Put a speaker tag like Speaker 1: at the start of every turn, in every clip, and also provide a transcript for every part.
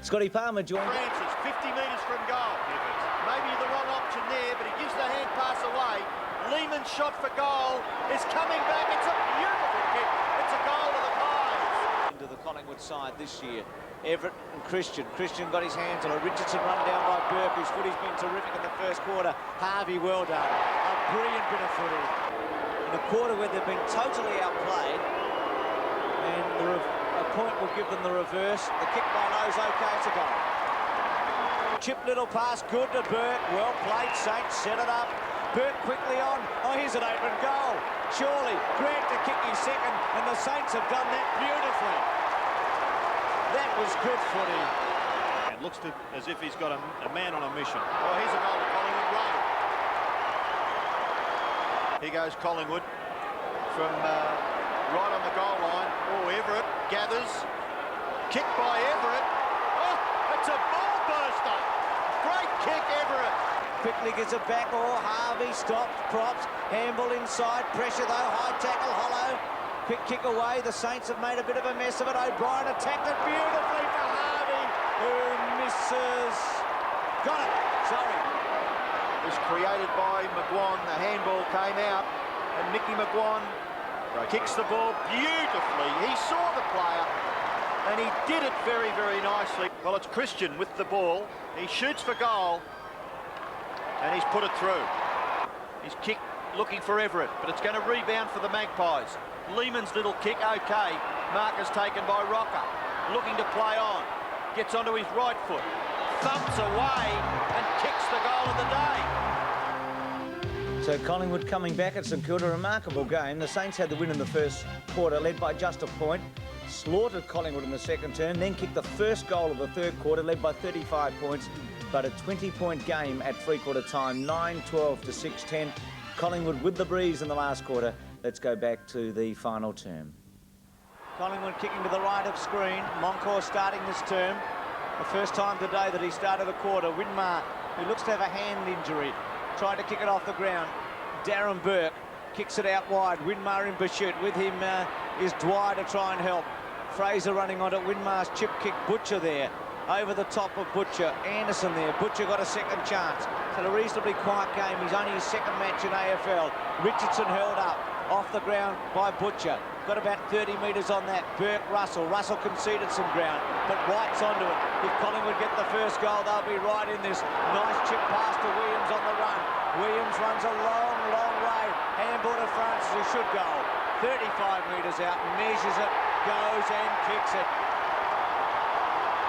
Speaker 1: Scotty Palmer joined.
Speaker 2: Francis, 50 metres from goal. Maybe the wrong option there, but he gives the hand pass away. Lehman's shot for goal is coming back. It's a beautiful kick. It's a goal to the Pies.
Speaker 3: Into the Collingwood side this year. Everett and Christian. Christian got his hands on it. Richardson run down by Burke, whose footy's been terrific in the first quarter. Harvey, well done. A brilliant bit of footy. In a quarter where they've been totally outplayed, and a point will give them the reverse. The kick by Lowe's okay, it's a goal. Chip little pass, good to Burke. Well played, Saints set it up. Burke quickly on. Oh, here's an open goal. Surely, Grant to kick his second, and the Saints have done that beautifully. That was good footy.
Speaker 2: It looks as if he's got a man on a mission. Oh, here's a goal to Collingwood Road. Here goes Collingwood from right on the goal line. Oh, Everett gathers. Kick by Everett. Oh, it's a ball burster. Great kick, Everett.
Speaker 3: Quickly gets it back. Oh, Harvey stops, props. Handball inside. Pressure though. High tackle, Hollow. Quick kick away. The Saints have made a bit of a mess of it. O'Brien attacked it beautifully for Harvey, who misses. Got it. Sorry.
Speaker 2: It was created by McGuan. The handball came out, and Mickey McGuan kicks the ball beautifully. He saw the player, and he did it very, very nicely. Well, it's Christian with the ball. He shoots for goal, and he's put it through. He's kicked looking for Everett, but it's going to rebound for the Magpies. Lehman's little kick, okay. Marker's taken by Rocker. Looking to play on. Gets onto his right foot. Thumps away and kicks the goal of the day.
Speaker 1: So Collingwood coming back at St Kilda, a remarkable game. The Saints had the win in the first quarter, led by just a point. Slaughtered Collingwood in the second term, then kicked the first goal of the third quarter, led by 35 points. But a 20-point game at three-quarter time, 9-12 to 6-10. Collingwood with the breeze in the last quarter. Let's go back to the final term.
Speaker 3: Collingwood kicking to the right of screen. Moncourt starting this term. The first time today that he started a quarter. Winmar, who looks to have a hand injury, tried to kick it off the ground. Darren Burke kicks it out wide. Winmar in pursuit. With him is Dwyer to try and help. Fraser running onto Winmar's chip kick. Butcher there. Over the top of Butcher. Anderson there. Butcher got a second chance. It's had a reasonably quiet game. He's only his second match in AFL. Richardson held up. Off the ground by Butcher. Got about 30 metres on that. Burke, Russell. Russell conceded some ground, but White's onto it. If Collingwood get the first goal, they'll be right in this. Nice chip pass to Williams on the run. Williams runs a long, long way. Handball to Francis, who should go. 35 metres out, measures it, goes and kicks it.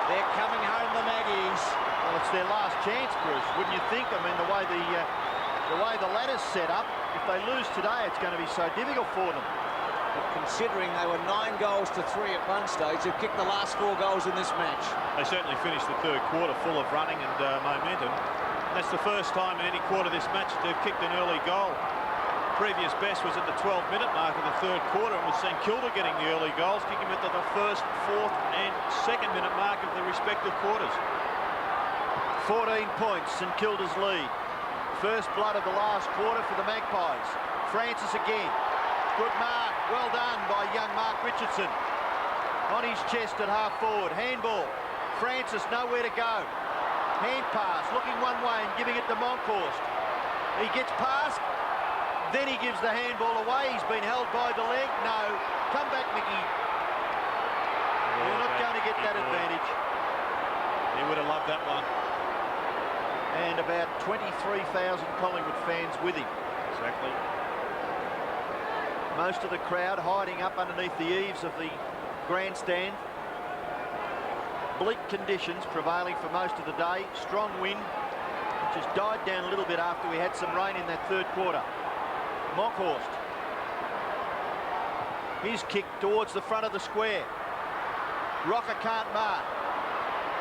Speaker 3: They're coming home, the Maggies.
Speaker 2: Well, it's their last chance, Bruce, wouldn't you think? I mean, the way the ladder's set up, if they lose today, it's going to be so difficult for them.
Speaker 3: But considering they were 9 goals to 3 at one stage, they've kicked the last 4 goals in this match.
Speaker 4: They certainly finished the third quarter full of running and momentum. That's the first time in any quarter this match that they've kicked an early goal. Previous best was at the 12-minute mark of the third quarter, and we've seen Kilda getting the early goals, kicking them at the first, fourth and second-minute mark of the respective quarters.
Speaker 2: 14 points, St Kilda's lead. First blood of the last quarter for the Magpies. Francis again. Good mark. Well done by young Mark Richardson. On his chest at half forward. Handball. Francis nowhere to go. Hand pass. Looking one way and giving it to Moncourt. He gets past. Then he gives the handball away. He's been held by the leg. No. Come back, Mickey. You're not going to get that advantage.
Speaker 4: He would have loved that one.
Speaker 2: And about 23,000 Collingwood fans with him.
Speaker 4: Exactly.
Speaker 2: Most of the crowd hiding up underneath the eaves of the grandstand. Bleak conditions prevailing for most of the day. Strong wind, which has died down a little bit after we had some rain in that third quarter. Monkhorst. His kick towards the front of the square. Rocker can't mark.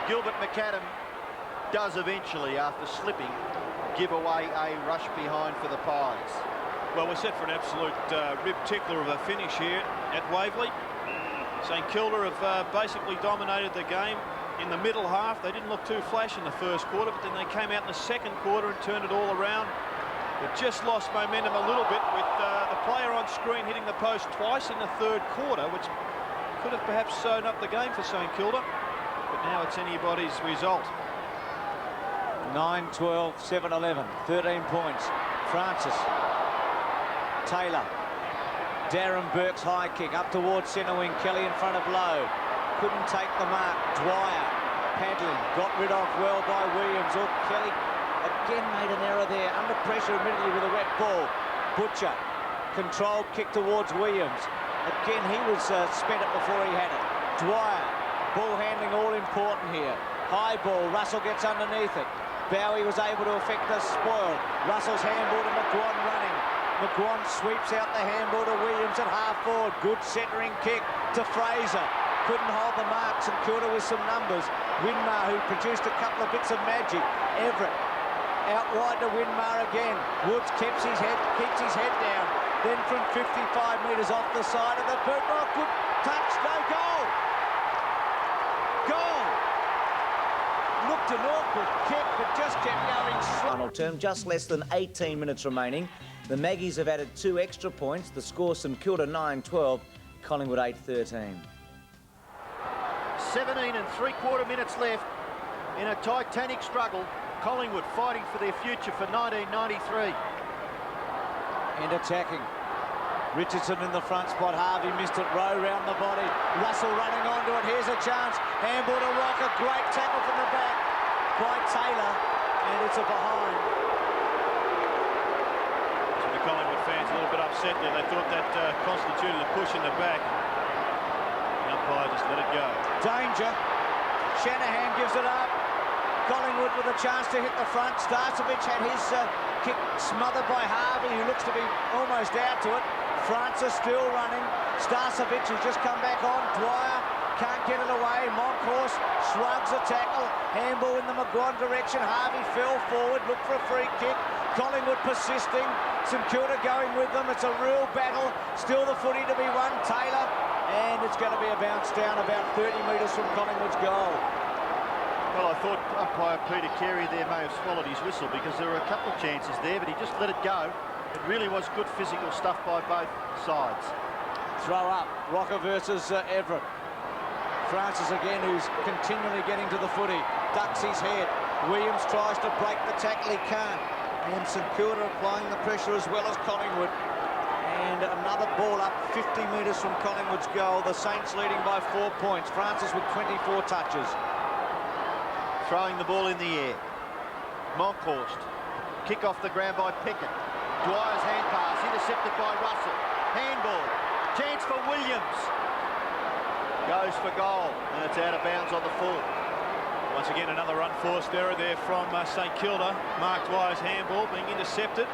Speaker 2: Gilbert McAdam does eventually, after slipping, give away a rush behind for the Pies.
Speaker 4: Well, we're set for an absolute rib tickler of a finish here at Waverley. St Kilda have basically dominated the game in the middle half. They didn't look too flash in the first quarter, but then they came out in the second quarter and turned it all around. They've just lost momentum a little bit with the player on screen hitting the post twice in the third quarter, which could have perhaps sewn up the game for St Kilda. But now it's anybody's result.
Speaker 3: 9-12, 7-11, 13 points. Francis. Taylor. Darren Burke's high kick up towards centre wing. Kelly in front of Lowe. Couldn't take the mark. Dwyer. Paddling. Got rid of well by Williams. Oh, Kelly again made an error there. Under pressure admittedly with a wet ball. Butcher. Controlled kick towards Williams. Again, he was spent it before he had it. Dwyer. Ball handling all important here. High ball. Russell gets underneath it. Bowie was able to effect the spoil. Russell's handball to McGuan running. McGuan sweeps out the handball to Williams at half forward. Good centering kick to Fraser. Couldn't hold the mark. St Kilda with some numbers. Winmar, who produced a couple of bits of magic. Everett out wide to Winmar again. Woods keeps his head down. Then from 55 metres off the side of the boot. Oh, good touch, no goal. Goal. Looked an awkward kick, but just kept going.
Speaker 1: Final term, just less than 18 minutes remaining. The Maggies have added 2 extra points. The score St Kilda 9-12, Collingwood 8-13.
Speaker 2: 17 3/4 minutes left in a titanic struggle. Collingwood fighting for their future for 1993.
Speaker 3: And attacking. Richardson in the front spot. Harvey missed it. Rowe round the body. Russell running onto it. Here's a chance. Handball to Rocker. Great tackle from the back by Taylor. And it's a behind.
Speaker 4: So the Collingwood fans a little bit upset there. They thought that constituted a push in the back. The umpire just let it go.
Speaker 3: Danger. Shanahan gives it up. Collingwood with a chance to hit the front. Starcevic had his kick smothered by Harvey, who looks to be almost out to it. Francis still running. Starcevic has just come back on. Dwyer can't get it away. Monkhorst shrugs a tackle. Handball in the McGuan direction. Harvey fell forward, looked for a free kick. Collingwood persisting. St Kilda going with them. It's a real battle. Still the footy to be won. Taylor. And it's going to be a bounce down about 30 metres from Collingwood's goal.
Speaker 2: Well, I thought umpire Peter Carey there may have swallowed his whistle because there were a couple of chances there, but he just let it go. It really was good physical stuff by both sides.
Speaker 3: Throw up. Rocker versus Everett. Francis again, who's continually getting to the footy. Ducks his head. Williams tries to break the tackle. He can't. And St Kilda applying the pressure as well as Collingwood. And another ball up 50 metres from Collingwood's goal. The Saints leading by 4 points. Francis with 24 touches.
Speaker 2: Throwing the ball in the air. Monkhorst. Kick off the ground by Pickett. Dwyer's hand pass intercepted by Russell. Handball. Chance for Williams. Goes for goal. And it's out of bounds on the full.
Speaker 4: Once again, another unforced error there from St Kilda. Mark Dwyer's handball being intercepted.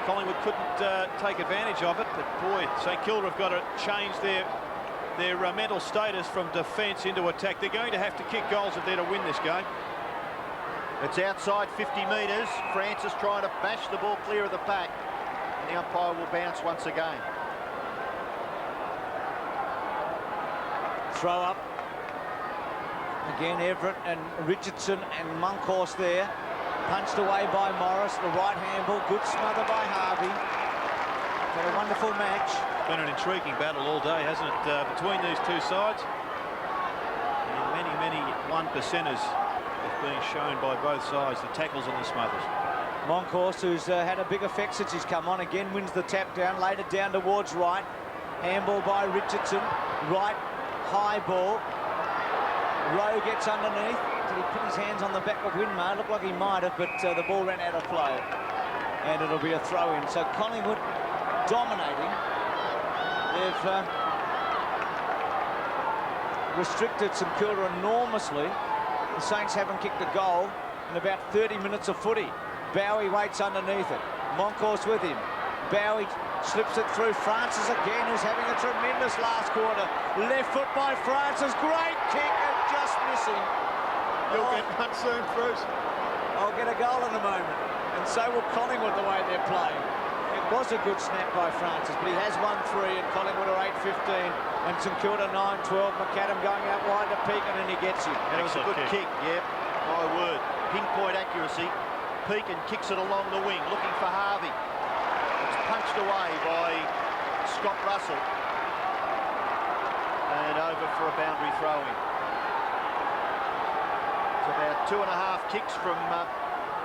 Speaker 4: Collingwood couldn't take advantage of it, but boy, St Kilda have got to change their mental status from defence into attack. They're going to have to kick goals if they're to win this game.
Speaker 2: It's outside 50 metres. Francis trying to bash the ball clear of the pack. And the umpire will bounce once again.
Speaker 3: Throw up. Again, Everett and Richardson and Monkhorst there. Punched away by Morris. The right handball. Good smother by Harvey. Had a wonderful match.
Speaker 4: Been an intriguing battle all day, hasn't it, between these two sides? And many one-percenters being shown by both sides, the tackles and the smothers.
Speaker 3: Monkhorst, who's had a big effect since he's come on, again wins the tap down, laid it down towards right. Handball by Richardson. Right, high ball. Rowe gets underneath. Did he put his hands on the back of Winmar? Looked like he might have, but the ball ran out of flow. And it'll be a throw-in. So Collingwood dominating. They've restricted St Kilda enormously. The Saints haven't kicked a goal in about 30 minutes of footy. Bowie waits underneath it. Monkhorst with him. Bowie slips it through. Francis again, who's having a tremendous last quarter. Left foot by Francis. Great kick and just missing.
Speaker 4: You'll get one soon, Bruce.
Speaker 3: I'll get a goal in a moment. And so will Collingwood the way they're playing. It was a good snap by Francis, but he has won 3 and Collingwood are 8-15 and St Kilda 9-12. McAdam going out wide to Peakin and he gets him.
Speaker 2: And it was a good kick, yep, my word. Pinpoint accuracy. Peakin kicks it along the wing, looking for Harvey. It's punched away by Scott Russell. And over for a boundary throw-in. It's about 2.5 kicks from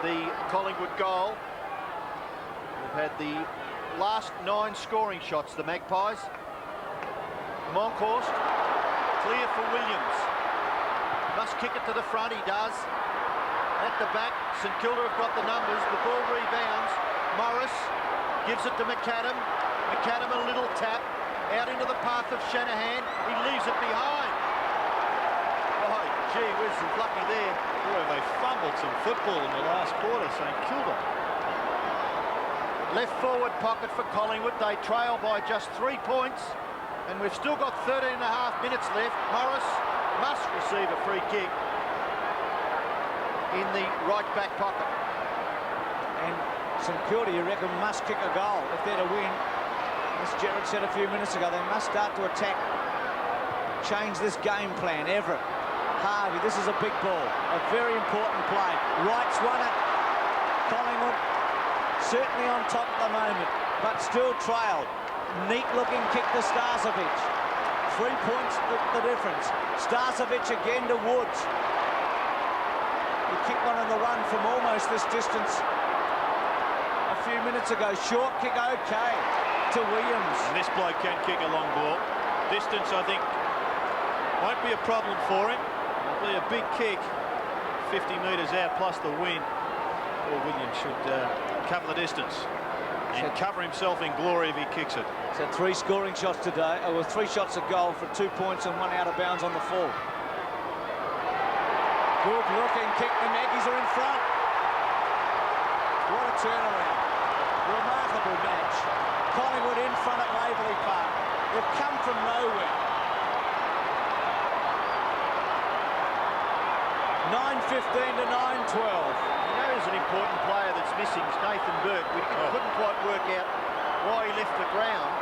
Speaker 2: the Collingwood goal. They've had the last 9 scoring shots, the Magpies. Monkhorst, clear for Williams. Must kick it to the front, he does. At the back, St Kilda have got the numbers. The ball rebounds. Morris gives it to McAdam. McAdam a little tap. Out into the path of Shanahan. He leaves it behind. Oh, gee whiz, he's lucky there.
Speaker 4: Boy, they fumbled some football in the last quarter, St Kilda.
Speaker 2: Left forward pocket for Collingwood. They trail by just 3 points. And we've still got 13.5 minutes left. Morris must receive a free kick in the right back pocket.
Speaker 3: And St Kilda, you reckon, must kick a goal if they're to win. As Gerard said a few minutes ago, they must start to attack, change this game plan. Everett, Harvey, this is a big ball, a very important play. Wright's won it. Collingwood certainly on top at the moment, but still trailed. Neat looking kick to Starcevic. 3 points the difference. Starcevic again to Woods. He kicked one on the run from almost this distance a few minutes ago. Short kick okay to Williams.
Speaker 4: And this bloke can kick a long ball. Distance, I think, won't be a problem for him. It'll be a big kick, 50 metres out plus the wind. Or Williams should cover the distance and cover himself in glory if he kicks it.
Speaker 3: So 3 scoring shots today, or 3 shots at goal for 2 points and 1 out of bounds on the full. Good looking kick, the Maggies are in front. What a turnaround. Remarkable match. Collingwood in front at Waverley Park. They've come from nowhere. 9:15 to 9:12.
Speaker 2: There's an important player that's missing, is Nathan Burke. We couldn't quite work out why he left the ground,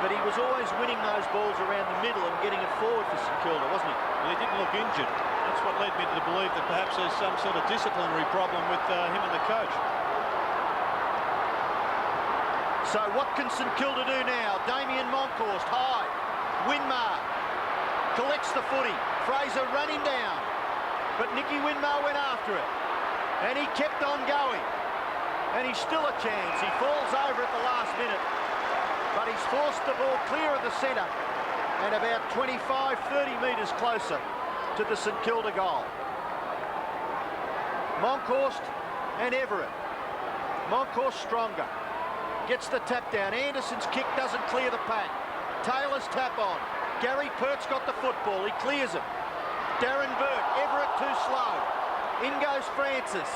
Speaker 2: but he was always winning those balls around the middle and getting it forward for St Kilda, wasn't he?
Speaker 4: Well, he didn't look injured. That's what led me to believe that perhaps there's some sort of disciplinary problem with him and the coach.
Speaker 2: So what can St Kilda do now? Damien Monkhorst, high. Winmar collects the footy. Fraser running down. But Nicky Winmar went after it. And he kept on going. And he's still a chance. He falls over at the last minute. But he's forced the ball clear of the centre and about 25, 30 metres closer to the St Kilda goal. Monkhorst and Everett. Monkhorst stronger. Gets the tap down. Anderson's kick doesn't clear the pack. Taylor's tap on. Gary Pert's got the football. He clears it. Darren Burke. Everett too slow. In goes Francis.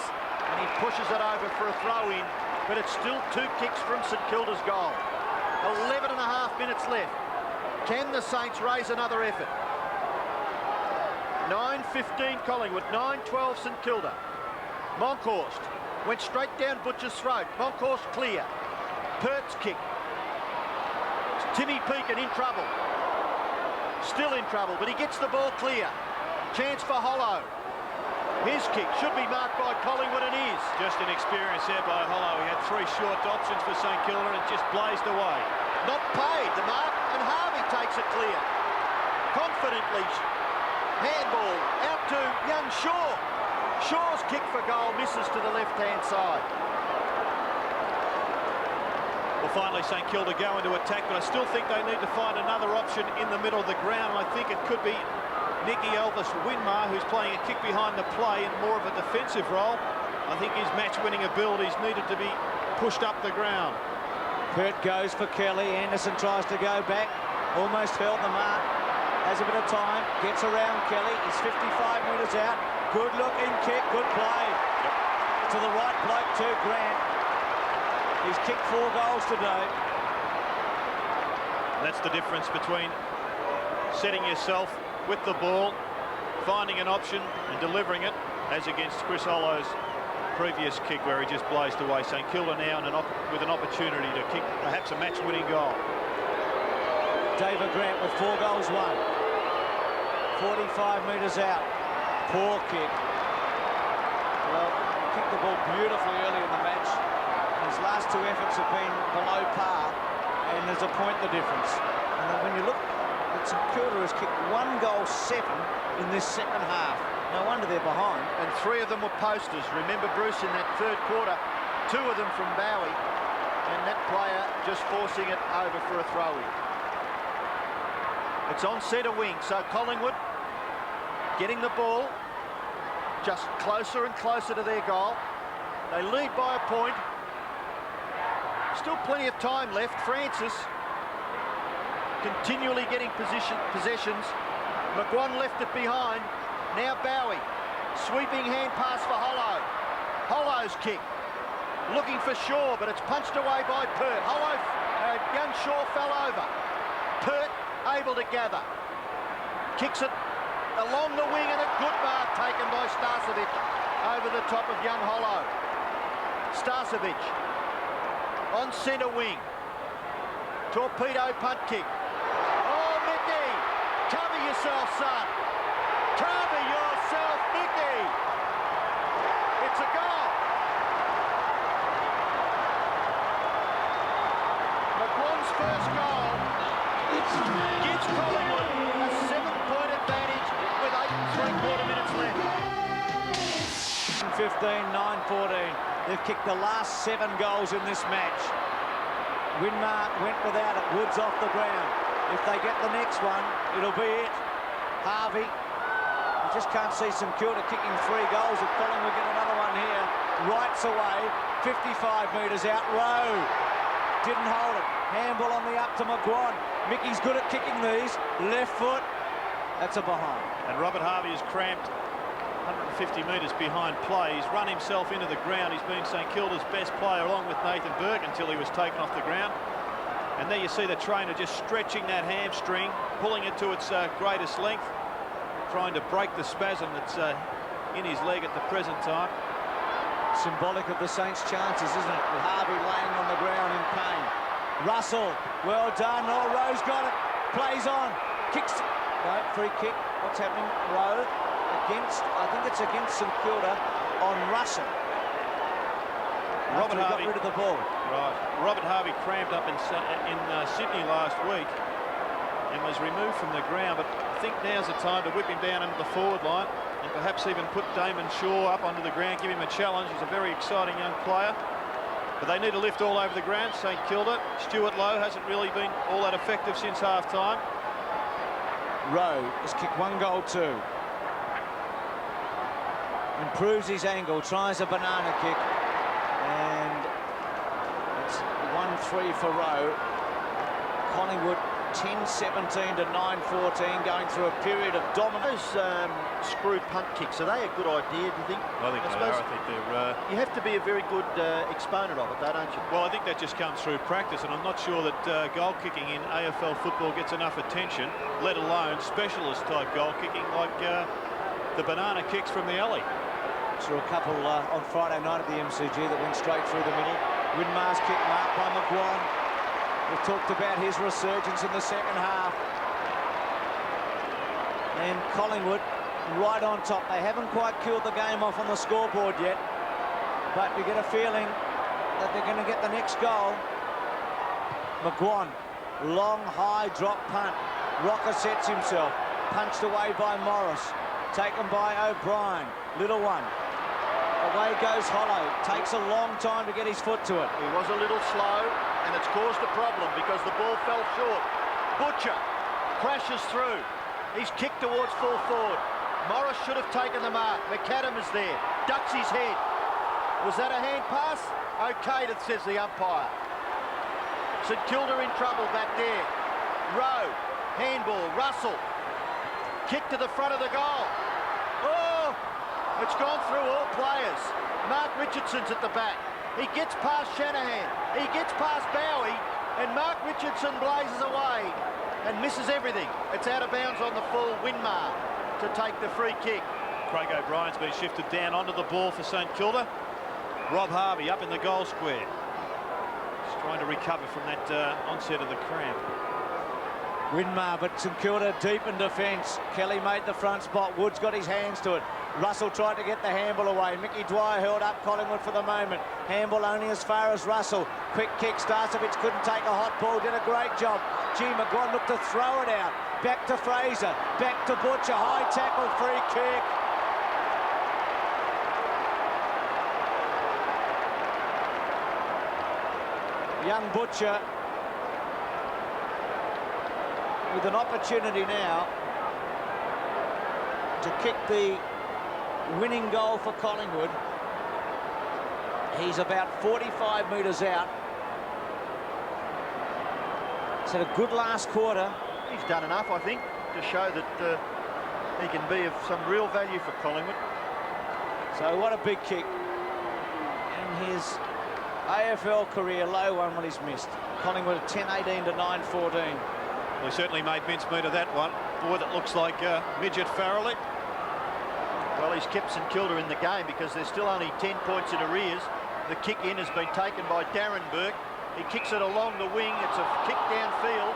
Speaker 2: And he pushes it over for a throw in. But it's still 2 kicks from St Kilda's goal. 11.5 minutes left. Can the Saints raise another effort? 9:15 Collingwood. 9:12 St Kilda. Monkhorst went straight down Butcher's throat. Monkhorst clear. Pert's kick. Timmy Pekin in trouble. Still in trouble, but he gets the ball clear. Chance for Hollow. His kick should be marked by Collingwood and is.
Speaker 4: Just inexperience there by Hollow. He had 3 short options for St Kilda and it just blazed away.
Speaker 2: Not paid, the mark, and Harvey takes it clear. Confidently. Handball out to young Shaw. Shaw's kick for goal misses to the left-hand side.
Speaker 4: Well, finally, St Kilda go into attack, but I still think they need to find another option in the middle of the ground. And I think it could be Nicky Elvis Winmar, who's playing a kick behind the play in more of a defensive role. I think his match-winning abilities needed to be pushed up the ground.
Speaker 3: Pert goes for Kelly. Anderson tries to go back. Almost held the mark. Has a bit of time. Gets around Kelly. He's 55 metres out. Good looking kick. Good play. To the right bloke too, Grant. He's kicked 4 goals today.
Speaker 4: That's the difference between setting yourself with the ball, finding an option and delivering it, as against Chris Hollow's previous kick where he just blazed away. St Kilda now with an opportunity to kick perhaps a match-winning goal.
Speaker 3: David Grant with 4 goals won. 45 metres out. Poor kick. Well, kicked the ball beautifully early in the match. His last 2 efforts have been below par, and there's a point the difference. And then when you look, St Kilda has kicked 1 goal 7 in this second half. No wonder they're behind.
Speaker 2: And 3 of them were posters. Remember, Bruce, in that third quarter, 2 of them from Bowie, and that player just forcing it over for a throw-in. It's on centre wing, so Collingwood getting the ball just closer and closer to their goal. They lead by a point. Still plenty of time left. Francis continually getting possessions. McGuan left it behind. Now Bowie. Sweeping hand pass for Hollow. Hollow's kick. Looking for Shaw, but it's punched away by Pert. Young Shaw fell over. Pert able to gather. Kicks it along the wing, and a good mark taken by Starcevic over the top of young Hollow. Starcevic on centre wing. Torpedo punt kick. Oh, Mickey! Cover yourself, son! Cover yourself, Mickey! It's a goal! McGuan's first goal gives Collingwood a 7-point advantage with 8 3/4 minutes left.
Speaker 3: 15, 9-14. They've kicked the last 7 goals in this match. Winmar went without it. Woods off the ground. If they get the next one, it'll be it. Harvey. You just can't see St Kilda kicking 3 goals. If Collingwood get another one here, rights away, 55 metres out. Rowe didn't hold it. Handball on the up to McGuan. Mickey's good at kicking these. Left foot. That's a behind.
Speaker 4: And Robert Harvey is cramped 150 metres behind play. He's run himself into the ground. He's been St Kilda's best player along with Nathan Burke until he was taken off the ground. And there you see the trainer just stretching that hamstring, pulling it to its greatest length, trying to break the spasm that's in his leg at the present time.
Speaker 3: Symbolic of the Saints' chances, isn't it? With Harvey laying on the ground in pain. Russell, well done. Oh, Rowe's got it. Plays on. Kicks. No, free kick. What's happening? Rowe against, I think it's against St Kilda on Russell.
Speaker 4: Robert Harvey
Speaker 3: got rid of the ball.
Speaker 4: Right. Robert Harvey cramped up in Sydney last week and was removed from the ground, but I think now's the time to whip him down into the forward line and perhaps even put Damon Shaw up onto the ground, give him a challenge. He's a very exciting young player. But they need to lift all over the ground, St Kilda. Stuart Lowe hasn't really been all that effective since half-time.
Speaker 3: Rowe has kicked 1 goal too. Improves his angle, tries a banana kick, and it's 1-3 for Rowe. Collingwood 10-17 to 9-14, going through a period of dominance.
Speaker 2: Screw punt kicks, are they a good idea, do you think?
Speaker 4: I think they are. I think they're...
Speaker 2: You have to be a very good exponent of it, though, don't you?
Speaker 4: Well, I think that just comes through practice, and I'm not sure that goal kicking in AFL football gets enough attention, let alone specialist-type goal kicking like the banana kicks from the alley.
Speaker 3: Saw a couple on Friday night at the MCG that went straight through the middle. Winmar's kick marked by McGuan. We've talked about his resurgence in the second half. And Collingwood right on top. They haven't quite killed the game off on the scoreboard yet, but you get a feeling that they're going to get the next goal. McGuan, long, high drop punt. Rocker sets himself. Punched away by Morris. Taken by O'Brien. Little one. Away goes Hollow. Takes a long time to get his foot to it.
Speaker 2: He was a little slow, and it's caused a problem because the ball fell short. Butcher crashes through. He's kicked towards full forward. Morris should have taken the mark. McAdam is there. Ducks his head. Was that a hand pass? Okay, that says the umpire. St Kilda in trouble back there. Rowe. Handball. Russell. Kick to the front of the goal. Oh! It's gone through all players. Mark Richardson's at the back. He gets past Shanahan. He gets past Bowie. And Mark Richardson blazes away and misses everything. It's out of bounds on the full. Winmar to take the free kick.
Speaker 4: Craig O'Brien's been shifted down onto the ball for St Kilda. Rob Harvey up in the goal square. Just trying to recover from that onset of the cramp.
Speaker 3: Winmar, but St Kilda deep in defence. Kelly made the front spot. Woods got his hands to it. Russell tried to get the handball away. Mickey Dwyer held up Collingwood for the moment. Handball only as far as Russell. Quick kick. Starcevic couldn't take a hot ball. Did a great job. McGuan looked to throw it out. Back to Fraser. Back to Butcher. High tackle. Free kick. Young Butcher with an opportunity now to kick the winning goal for Collingwood. He's about 45 metres out. He's had a good last quarter.
Speaker 2: He's done enough, I think, to show that he can be of some real value for Collingwood.
Speaker 3: So what a big kick. In his AFL career, low one when he's missed. Collingwood 10-18 to 9-14.
Speaker 4: Well, he certainly made mincemeat of that one. Boy, that looks like midget Farrelly.
Speaker 2: Well, he's kept St Kilda in the game because there's still only 10 points in arrears. The kick in has been taken by Darren Burke. He kicks it along the wing. It's a kick downfield.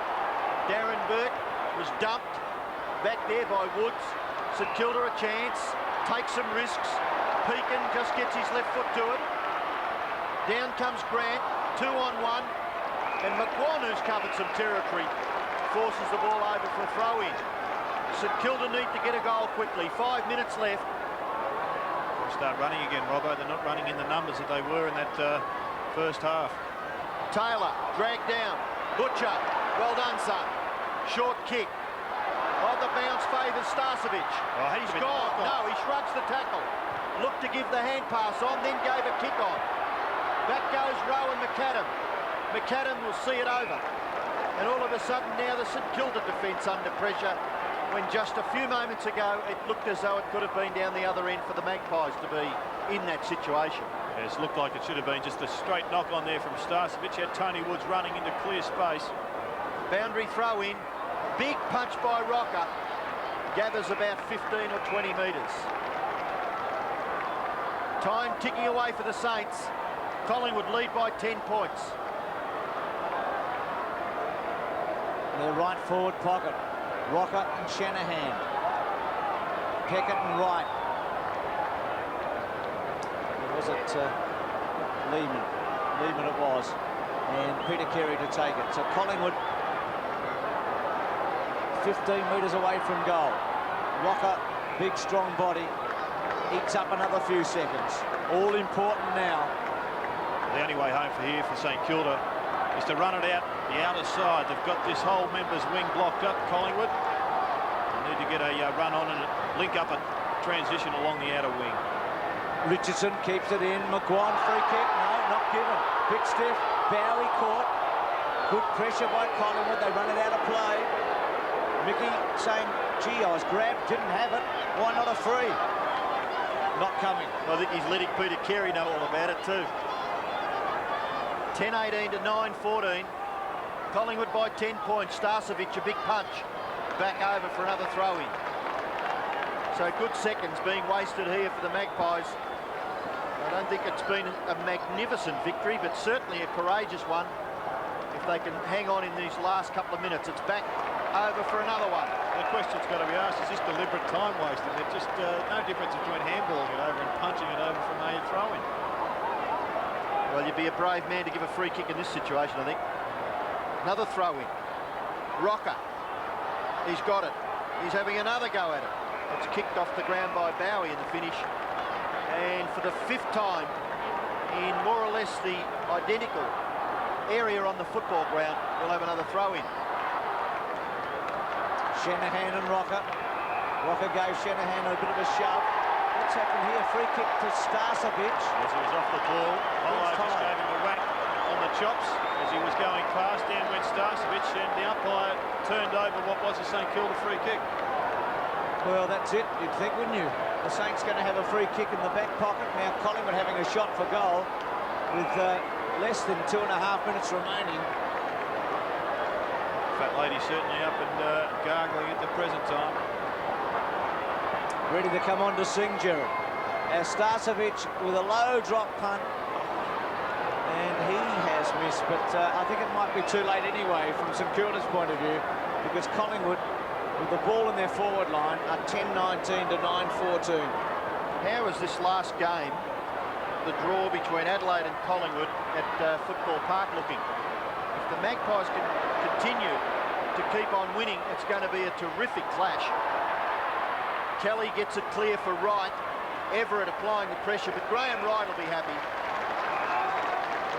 Speaker 2: Darren Burke was dumped back there by Woods. St Kilda a chance, takes some risks. Pekin just gets his left foot to it. Down comes Grant, 2-on-1. And McQuan, who's covered some territory, forces the ball over for a throw-in. St Kilda need to get a goal quickly. 5 minutes left.
Speaker 4: They'll start running again, Robbo. They're not running in the numbers that they were in that first half.
Speaker 2: Taylor, dragged down. Butcher, well done, son. Short kick. On the bounce favours Starcevic.
Speaker 4: Oh,
Speaker 2: he's gone. No, he shrugs the tackle. Looked to give the hand pass on, then gave a kick on. Back goes Rowan McAdam. McAdam will see it over. And all of a sudden now the St Kilda defence under pressure, when just a few moments ago it looked as though it could have been down the other end for the Magpies to be in that situation.
Speaker 4: Yes, looked like it should have been just a straight knock on there from Starcevic. Had Tony Woods running into clear space.
Speaker 2: Boundary throw in. Big punch by Rocker. Gathers about 15 or 20 metres. Time ticking away for the Saints. Collingwood lead by 10 points.
Speaker 3: Their right forward pocket. Rocker and Shanahan. Peckett and Wright. Or was it Lehman? Lehman it was. And Peter Carey to take it. So Collingwood 15 metres away from goal. Rocker, big strong body, eats up another few seconds. All important now.
Speaker 4: The only way home for here for St Kilda is to run it out the outer side. They've got this whole members wing blocked up, Collingwood. They need to get a run on and link up a transition along the outer wing.
Speaker 3: Richardson keeps it in. McGuan free kick. No, not given. Bit stiff. Bowie caught. Good pressure by Collingwood. They run it out of play. Mickey saying, gee, I was grabbed, didn't have it. Why not a free? Not coming.
Speaker 2: I think he's letting Peter Carey know all about it too. 10-18 to 9-14. Collingwood by 10 points. Starcevic, a big punch. Back over for another throw-in. So good seconds being wasted here for the Magpies. I don't think it's been a magnificent victory, but certainly a courageous one. If they can hang on in these last couple of minutes. It's back over for another one.
Speaker 4: The question's got to be asked, is this deliberate time wasting? There's just no difference between handballing it over and punching it over from a throw-in.
Speaker 2: Well, you'd be a brave man to give a free kick in this situation, I think. Another throw-in. Rocker. He's got it. He's having another go at it. It's kicked off the ground by Bowie in the finish. And for the 5th time in more or less the identical area on the football ground, we'll have another throw-in.
Speaker 3: Shanahan and Rocker. Rocker gave Shanahan a bit of a shove. What's happened here? Free kick to Starcevic.
Speaker 4: As he was off the ball, Hollow just gave him a whack on the chops as he was going past. Down went Starcevic, and the umpire turned over what was a St Kilda free kick.
Speaker 3: Well, that's it, you'd think, wouldn't you? The Saints going to have a free kick in the back pocket. Now Collingwood having a shot for goal with less than 2.5 minutes remaining.
Speaker 4: Fat lady certainly up and gargling at the present time.
Speaker 3: Ready to come on to sing, Gerard. Starcevic with a low drop punt. And he has missed, but I think it might be too late anyway from St Kilda's point of view, because Collingwood, with the ball in their forward line, are 10-19 to 9-14.
Speaker 2: How is this last game, the draw between Adelaide and Collingwood at Football Park, looking? If the Magpies can continue to keep on winning, it's going to be a terrific clash. Kelly gets it clear for Wright. Everett applying the pressure, but Graham Wright will be happy.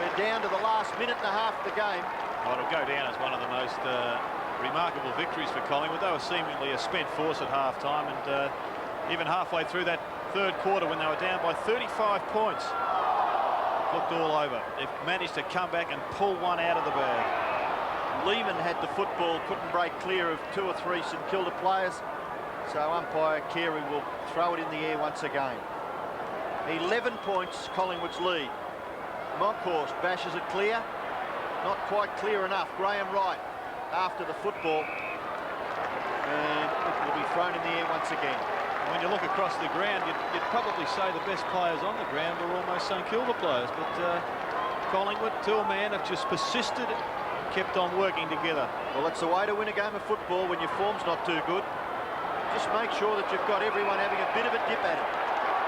Speaker 2: We're down to the last minute and a half of the game.
Speaker 4: Well, it'll go down as one of the most remarkable victories for Collingwood. They were seemingly a spent force at half-time, and even halfway through that third quarter when they were down by 35 points, looked all over. They've managed to come back and pull one out of the bag.
Speaker 2: Lehman had the football, couldn't break clear of 2 or 3 St Kilda players, so umpire Carey will throw it in the air once again. 11 points, Collingwood's lead. Monkhorst bashes it clear, not quite clear enough. Graham Wright after the football, and it will be thrown in the air once again.
Speaker 4: When you look across the ground, you'd probably say the best players on the ground were almost St Kilda players, but Collingwood, to a man, have just persisted, kept on working together.
Speaker 2: Well, it's the way to win a game of football when your form's not too good. Just make sure that you've got everyone having a bit of a dip at it.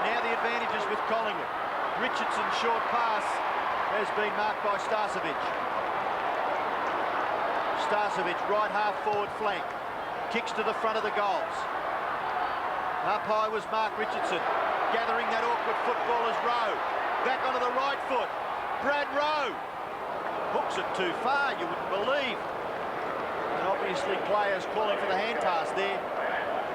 Speaker 2: Now the advantage is with Collingwood. Richardson's short pass has been marked by Starcevic. Starcevic, right half forward flank, kicks to the front of the goals. Up high was Mark Richardson, gathering that awkward football as Rowe. Back onto the right foot, Brad Rowe. Hooks it too far, you wouldn't believe. And obviously players calling for the hand pass there,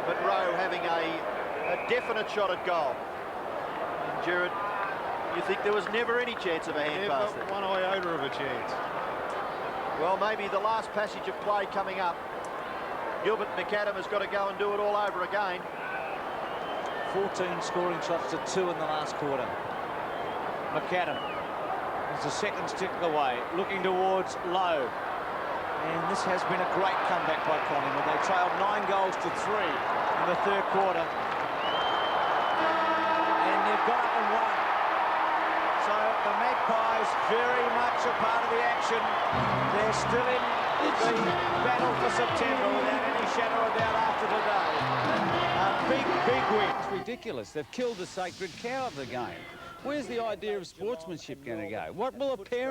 Speaker 2: but Rowe having a definite shot at goal. And Gerard, you think there was never any chance of a hand pass there?
Speaker 4: One iota of a chance.
Speaker 2: Well, maybe the last passage of play coming up. Gilbert McAdam has got to go and do it all over again.
Speaker 3: 14 scoring shots to 2 in the last quarter. McAdam is the second stick away, looking towards Lowe. And this has been a great comeback by Collingwood. They trailed 9 goals to 3 in the third quarter. And they've got up and won. So the Magpies very much a part of the action. They're still in the battle for September without any shadow of doubt after today. Big win.
Speaker 5: It's ridiculous. They've killed the sacred cow of the game. Where's the idea of sportsmanship going to go? What will a parent